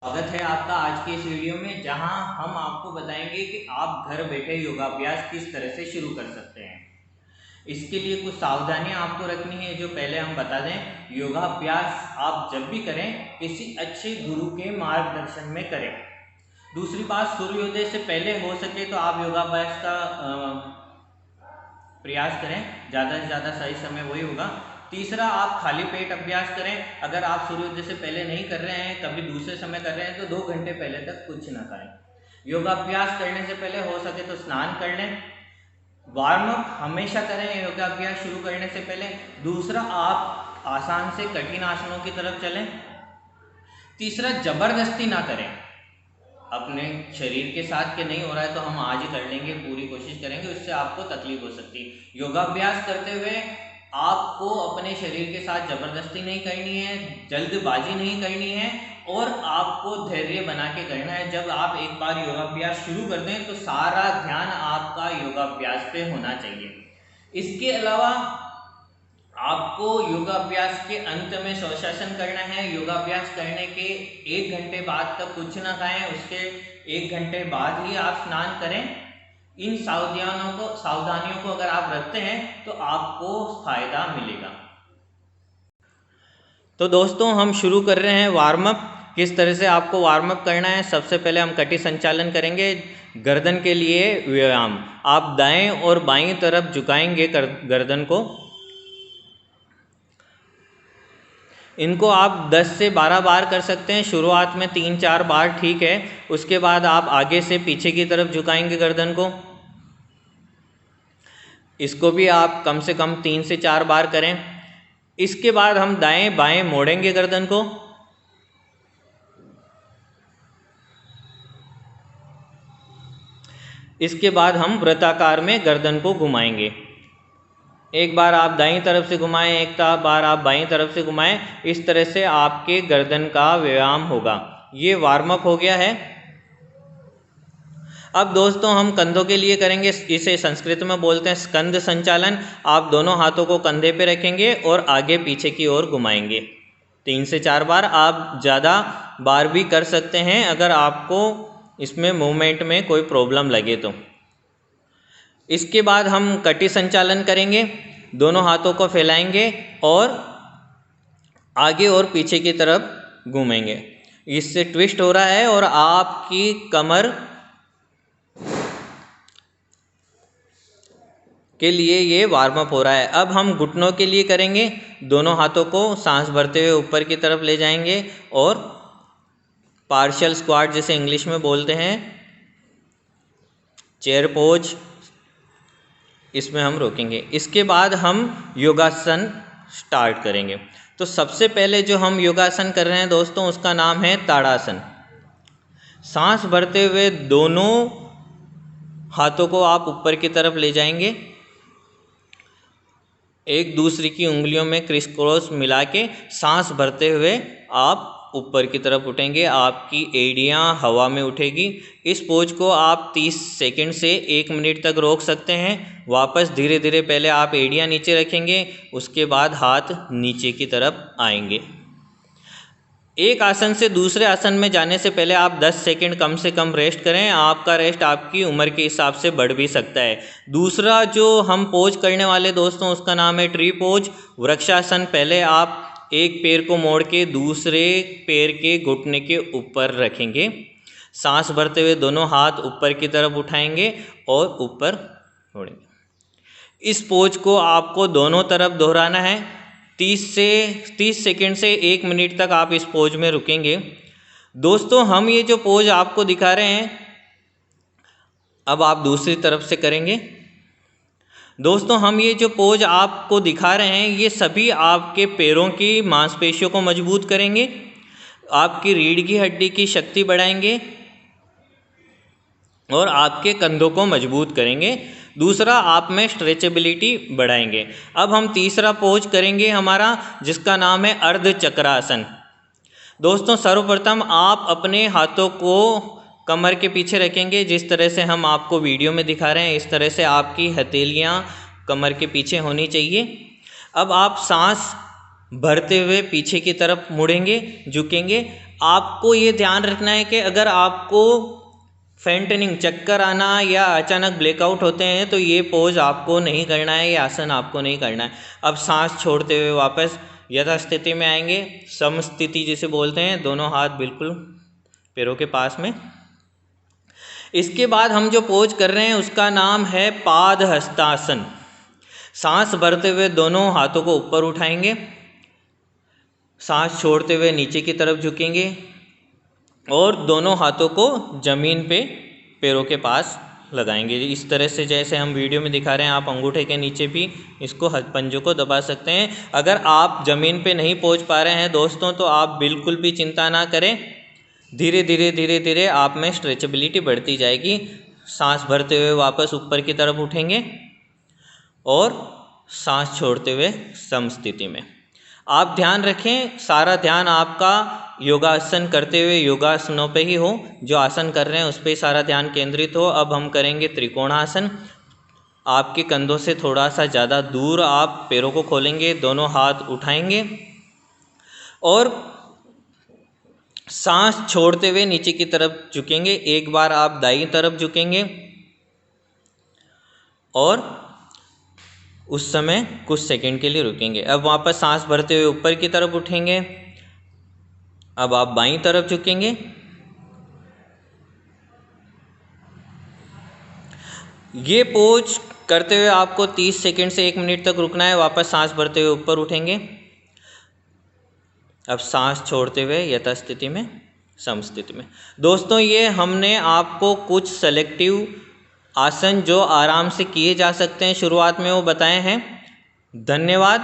स्वागत है आपका आज की इस वीडियो में, जहां हम आपको बताएंगे कि आप घर बैठे योगाभ्यास किस तरह से शुरू कर सकते हैं। इसके लिए कुछ सावधानियां आपको रखनी है जो पहले हम बता दें। योगाभ्यास आप जब भी करें किसी अच्छे गुरु के मार्गदर्शन में करें। दूसरी बात, सूर्योदय से पहले हो सके तो आप योगाभ्यास का प्रयास करें, ज़्यादा से ज़्यादा सही समय वही होगा। तीसरा, आप खाली पेट अभ्यास करें। अगर आप सूर्योदय से पहले नहीं कर रहे हैं, कभी दूसरे समय कर रहे हैं, तो 2 घंटे पहले तक कुछ ना करें। योगाभ्यास करने से पहले हो सके तो स्नान कर लें। वार्म अप हमेशा करें योगाभ्यास शुरू करने से पहले। दूसरा, आप आसान से कठिन आसनों की तरफ चलें। तीसरा, जबरदस्ती ना करें अपने शरीर के साथ के नहीं हो रहा है तो हम आज ही कर लेंगे, पूरी कोशिश करेंगे, उससे आपको तकलीफ हो सकती है। योगाभ्यास करते हुए आपको अपने शरीर के साथ जबरदस्ती नहीं करनी है, जल्दबाजी नहीं करनी है और आपको धैर्य बना के करना है। जब आप एक बार योगाभ्यास शुरू कर दें तो सारा ध्यान आपका योगाभ्यास पे होना चाहिए। इसके अलावा आपको योगाभ्यास के अंत में शौचासन करना है। योगाभ्यास करने के 1 घंटे बाद तक कुछ ना खाएं, उसके 1 घंटे बाद ही आप स्नान करें। इन सावधानियों को अगर आप रखते हैं तो आपको फायदा मिलेगा। तो दोस्तों, हम शुरू कर रहे हैं वार्म अप। किस तरह से आपको वार्म अप करना है, सबसे पहले हम कटी संचालन करेंगे। गर्दन के लिए व्यायाम, आप दाएं और बाईं तरफ झुकाएंगे गर्दन को। इनको आप 10 से 12 बार कर सकते हैं। शुरुआत में 3-4 बार ठीक है, उसके बाद आप आगे से पीछे की तरफ झुकाएंगे गर्दन को। इसको भी आप कम से कम 3 से 4 बार करें। इसके बाद हम दाएं बाएं मोड़ेंगे गर्दन को। इसके बाद हम वृत्ताकार में गर्दन को घुमाएंगे। एक बार आप दाईं तरफ से घुमाएं, एक बार आप बाईं तरफ से घुमाएं। इस तरह से आपके गर्दन का व्यायाम होगा। ये वार्म अप हो गया है। अब दोस्तों, हम कंधों के लिए करेंगे, इसे संस्कृत में बोलते हैं स्कंद संचालन। आप दोनों हाथों को कंधे पे रखेंगे और आगे पीछे की ओर घुमाएंगे 3 से 4 बार। आप ज़्यादा बार भी कर सकते हैं अगर आपको इसमें मूवमेंट में कोई प्रॉब्लम लगे तो। इसके बाद हम कटी संचालन करेंगे। दोनों हाथों को फैलाएंगे और आगे और पीछे की तरफ घूमेंगे। इससे ट्विस्ट हो रहा है और आपकी कमर के लिए ये वार्म अप हो रहा है। अब हम घुटनों के लिए करेंगे। दोनों हाथों को सांस भरते हुए ऊपर की तरफ ले जाएंगे और पार्शियल स्क्वाट जिसे इंग्लिश में बोलते हैं, चेयर पोज, इसमें हम रोकेंगे। इसके बाद हम योगासन स्टार्ट करेंगे। तो सबसे पहले जो हम योगासन कर रहे हैं दोस्तों, उसका नाम है ताड़ासन। सांस भरते हुए दोनों हाथों को आप ऊपर की तरफ ले जाएंगे, एक दूसरी की उंगलियों में क्रिस क्रॉस मिला के सांस भरते हुए आप ऊपर की तरफ उठेंगे। आपकी एड़ियाँ हवा में उठेगी। इस पोज को आप 30 सेकंड से 1 मिनट तक रोक सकते हैं। वापस धीरे धीरे पहले आप एड़ियाँ नीचे रखेंगे, उसके बाद हाथ नीचे की तरफ आएंगे। एक आसन से दूसरे आसन में जाने से पहले आप 10 सेकंड कम से कम रेस्ट करें। आपका रेस्ट आपकी उम्र के हिसाब से बढ़ भी सकता है। दूसरा जो हम पोज करने वाले दोस्तों, उसका नाम है ट्री पोज, वृक्षासन। पहले आप एक पैर को मोड़ के दूसरे पैर के घुटने के ऊपर रखेंगे। सांस भरते हुए दोनों हाथ ऊपर की तरफ उठाएंगे और ऊपर छोड़ेंगे। इस पोज को आपको दोनों तरफ दोहराना है। 30 सेकंड से 1 मिनट तक आप इस पोज में रुकेंगे। दोस्तों, हम ये जो पोज आपको दिखा रहे हैं, अब आप दूसरी तरफ से करेंगे। दोस्तों, हम ये जो पोज आपको दिखा रहे हैं, ये सभी आपके पैरों की मांसपेशियों को मजबूत करेंगे, आपकी रीढ़ की हड्डी की शक्ति बढ़ाएंगे और आपके कंधों को मजबूत करेंगे। दूसरा, आप में स्ट्रेचेबिलिटी बढ़ाएंगे। अब हम तीसरा पोज करेंगे हमारा, जिसका नाम है अर्ध चक्रासन। दोस्तों, सर्वप्रथम आप अपने हाथों को कमर के पीछे रखेंगे, जिस तरह से हम आपको वीडियो में दिखा रहे हैं। इस तरह से आपकी हथेलियां कमर के पीछे होनी चाहिए। अब आप सांस भरते हुए पीछे की तरफ मुड़ेंगे, झुकेंगे। आपको ये ध्यान रखना है कि अगर आपको फेंटनिंग, चक्कर आना या अचानक ब्लैकआउट होते हैं तो ये पोज आपको नहीं करना है, ये आसन आपको नहीं करना है। अब सांस छोड़ते हुए वापस यथास्थिति में आएंगे, समस्थिति जिसे बोलते हैं, दोनों हाथ बिल्कुल पैरों के पास में। इसके बाद हम जो पोज कर रहे हैं उसका नाम है पाद हस्तासन। सांस भरते हुए दोनों हाथों को ऊपर उठाएंगे, सांस छोड़ते हुए नीचे की तरफ झुकेंगे और दोनों हाथों को ज़मीन पे पैरों के पास लगाएंगे। इस तरह से जैसे हम वीडियो में दिखा रहे हैं, आप अंगूठे के नीचे भी इसको पंजों को दबा सकते हैं। अगर आप ज़मीन पे नहीं पहुंच पा रहे हैं दोस्तों तो आप बिल्कुल भी चिंता ना करें, धीरे धीरे आप में स्ट्रेचेबिलिटी बढ़ती जाएगी। सांस भरते हुए वापस ऊपर की तरफ उठेंगे और सांस छोड़ते हुए समस्थिति में। आप ध्यान रखें, सारा ध्यान आपका योगासन करते हुए योगासनों पे ही हो, जो आसन कर रहे हैं उस पर सारा ध्यान केंद्रित हो। अब हम करेंगे त्रिकोणासन। आपके कंधों से थोड़ा सा ज़्यादा दूर आप पैरों को खोलेंगे, दोनों हाथ उठाएंगे और सांस छोड़ते हुए नीचे की तरफ झुकेंगे। एक बार आप दाईं तरफ झुकेंगे और उस समय कुछ सेकंड के लिए रुकेंगे। अब वापस सांस भरते हुए ऊपर की तरफ उठेंगे। अब आप बाईं तरफ झुकेंगे। ये पोज करते हुए आपको 30 सेकंड से 1 मिनट तक रुकना है। वापस सांस भरते हुए ऊपर उठेंगे। अब सांस छोड़ते हुए यथास्थिति में, समस्थिति में। दोस्तों, ये हमने आपको कुछ सेलेक्टिव आसन जो आराम से किए जा सकते हैं शुरुआत में वो बताए हैं। धन्यवाद।